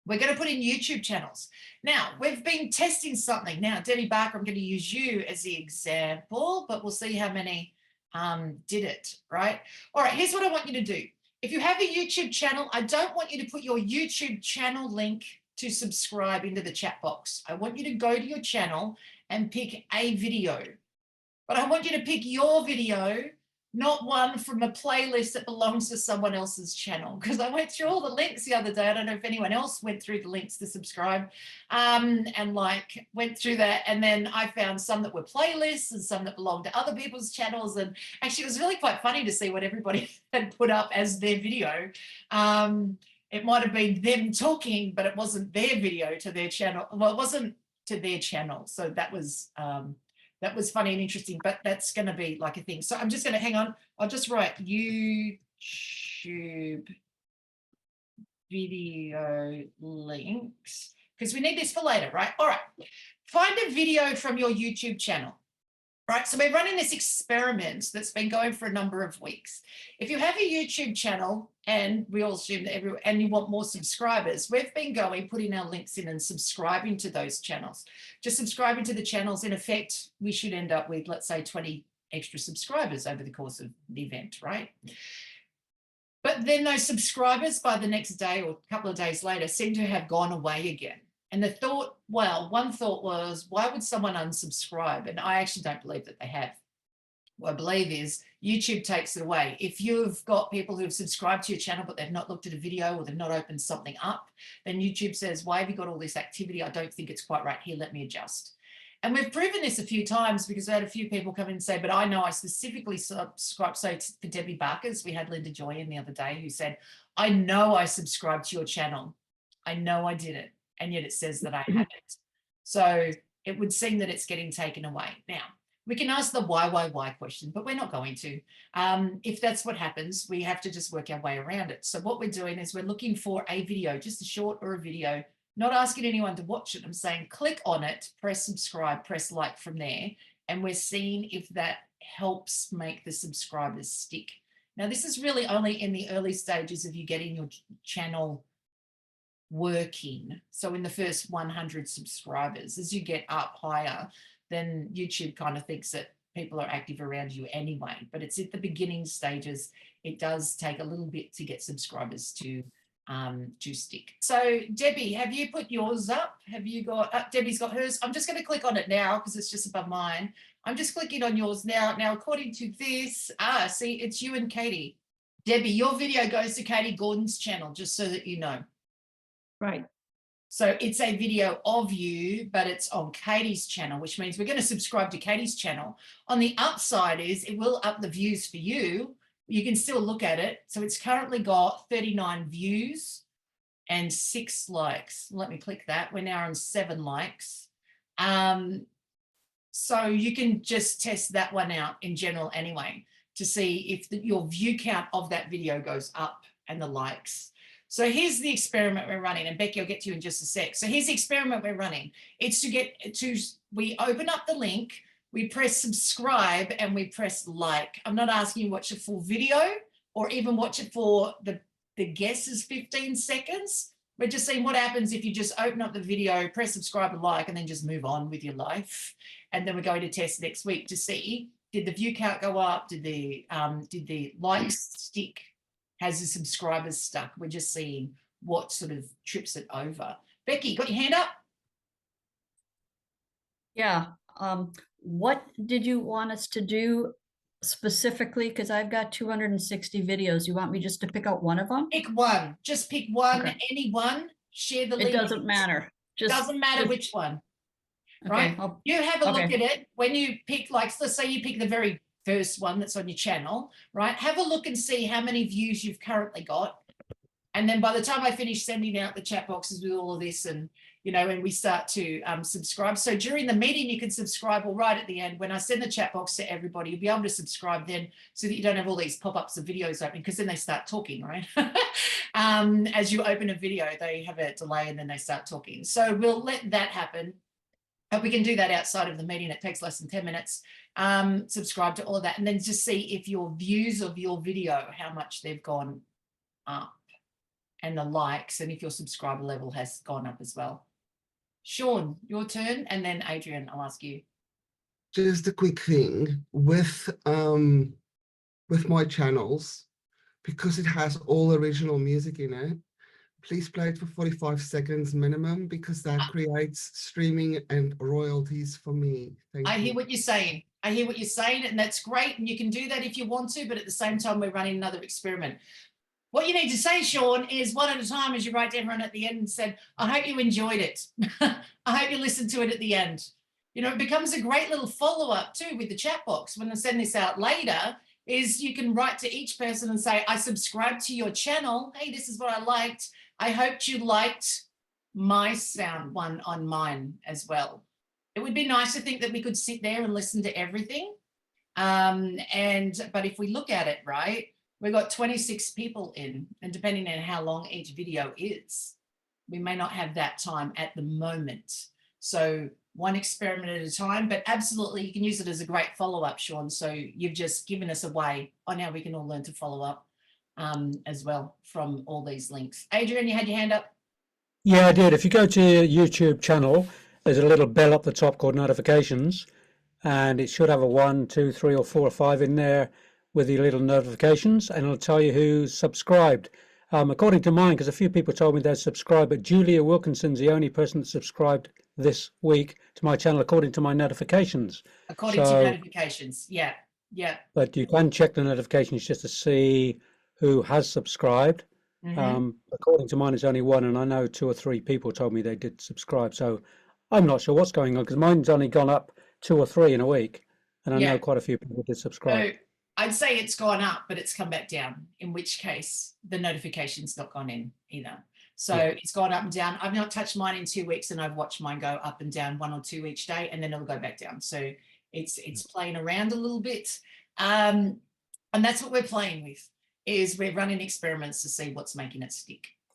We're going to put in YouTube channels. Now, we've been testing something. Now, Debbie Barker, I'm going to use you as the example, but we'll see how many did it, right? All right, here's what I want you to do. If you have a YouTube channel, I don't want you to put your YouTube channel link to subscribe into the chat box. I want you to go to your channel and pick a video. But I want you to pick your video, not one from a playlist that belongs to someone else's channel, because I went through all the links the other day. I don't know if anyone else went through the links to subscribe and like went through that. And then I found some that were playlists and some that belonged to other people's channels. And actually, it was really quite funny to see what everybody had put up as their video. It might have been them talking, but it wasn't their video to their channel. Well, it wasn't to their channel. So that was funny and interesting, but that's going to be like a thing. So I'm just going to hang on. I'll just write YouTube video links because we need this for later, right? All right. Find a video from your YouTube channel. Right, so we're running this experiment that's been going for a number of weeks. If you have a YouTube channel, and we all assume that and you want more subscribers, we've been putting our links in and subscribing to those channels. Just subscribing to the channels, in effect, we should end up with, let's say, 20 extra subscribers over the course of the event, right? But then those subscribers by the next day or a couple of days later seem to have gone away again. And the thought, well, one thought was, why would someone unsubscribe? And I actually don't believe that they have. What I believe is YouTube takes it away. If you've got people who've subscribed to your channel, but they've not looked at a video or they've not opened something up, then YouTube says, why have you got all this activity? I don't think it's quite right here. Let me adjust. And we've proven this a few times because we had a few people come in and say, but I know I specifically subscribed. So for Debbie Barker's, we had Linda Joy in the other day who said, I know I subscribed to your channel. I know I did it. And yet it says that I haven't. So it would seem that it's getting taken away. Now, we can ask the why question, but we're not going to. If that's what happens, we have to just work our way around it. So what we're doing is we're looking for a video, just a short or a video, not asking anyone to watch it. I'm saying click on it, press subscribe, press like from there, and we're seeing if that helps make the subscribers stick. Now, this is really only in the early stages of you getting your channel working. So in the first 100 subscribers, as you get up higher, then YouTube kind of thinks that people are active around you anyway. But it's at the beginning stages. It does take a little bit to get subscribers to stick. So Debbie, have you put yours up? Have you got, Debbie's got hers. I'm just going to click on it now because it's just above mine. I'm just clicking on yours now. Now, according to this, see, it's you and Katie. Debbie, your video goes to Katie Gordon's channel, just so that you know. Right. So it's a video of you, but it's on Katie's channel, which means we're going to subscribe to Katie's channel. On the upside is it will up the views for you. You can still look at it. So it's currently got 39 views and 6 likes. Let me click that. We're now on 7 likes. So you can just test that one out in general anyway to see if your view count of that video goes up and the likes. So here's the experiment we're running, and Becky, I'll get to you in just a sec. So here's the experiment we're running. It's we open up the link, we press subscribe, and we press like. I'm not asking you to watch a full video or even watch it for the guess is 15 seconds. We're just seeing what happens if you just open up the video, press subscribe and like, and then just move on with your life. And then we're going to test next week to see, did the view count go up? Did the likes stick? Has the subscribers stuck? We're just seeing what sort of trips it over. Becky, got your hand up? Yeah. What did you want us to do specifically? Because I've got 260 videos. You want me just to pick out one of them? Pick one. Just pick one, okay. Any one. Share the link. It doesn't matter. Doesn't matter which one. Right? Okay, you have a look at it. When you pick, like, let's say you pick the very first one that's on your channel, right? Have a look and see how many views you've currently got. And then by the time I finish sending out the chat boxes with all of this and, you know, and we start to subscribe. So during the meeting, you can subscribe, or right at the end, when I send the chat box to everybody, you'll be able to subscribe then so that you don't have all these pop-ups of videos open, because then they start talking, right? As you open a video, they have a delay and then they start talking. So we'll let that happen. We can do that outside of the meeting. It takes less than 10 minutes. Subscribe to all of that and then just see if your views of your video, how much they've gone up. and the likes, and if your subscriber level has gone up as well. Sean, your turn, and then Adrian, I'll ask you. Just a quick thing with my channels, because it has all original music in it, please play it for 45 seconds minimum, because that creates streaming and royalties for me. Thank I you. hear what you're saying. I hear what you're saying, and that's great. And you can do that if you want to, but at the same time, we're running another experiment. What you need to say, Sean, is one at a time, as you write to everyone at the end and said, I hope you enjoyed it. I hope you listened to it at the end. You know, it becomes a great little follow-up too with the chat box. When I send this out later, is you can write to each person and say, I subscribed to your channel. Hey, this is what I liked. I hoped you liked my sound one on mine as well. It would be nice to think that we could sit there and listen to everything. But if we look at it, right, we've got 26 people in, and depending on how long each video is, we may not have that time at the moment. So one experiment at a time, but absolutely you can use it as a great follow-up, Sean. So you've just given us a way on how we can all learn to follow up as well from all these links. Adrian, you had your hand up? Yeah, I did. If you go to your YouTube channel, there's a little bell up the top called notifications, and it should have a 1, 2, 3, or 4 or 5 in there with the little notifications, and it'll tell you who's subscribed. According to mine, because a few people told me they'd subscribed, but Julia Wilkinson's the only person that subscribed this week to my channel, according to my notifications. According to notifications, yeah. But you can check the notifications just to see who has subscribed. According to mine, it's only 1, and I know 2 or 3 people told me they did subscribe. So I'm not sure what's going on, because mine's only gone up 2 or 3 in a week, and I know quite a few people did subscribe. So I'd say it's gone up, but it's come back down, in which case the notification's not gone in either. So it's gone up and down. I've not touched mine in 2 weeks, and I've watched mine go up and down 1 or 2 each day, and then it'll go back down. So it's playing around a little bit. And that's what we're playing with, is we're running experiments to see what's making it stick.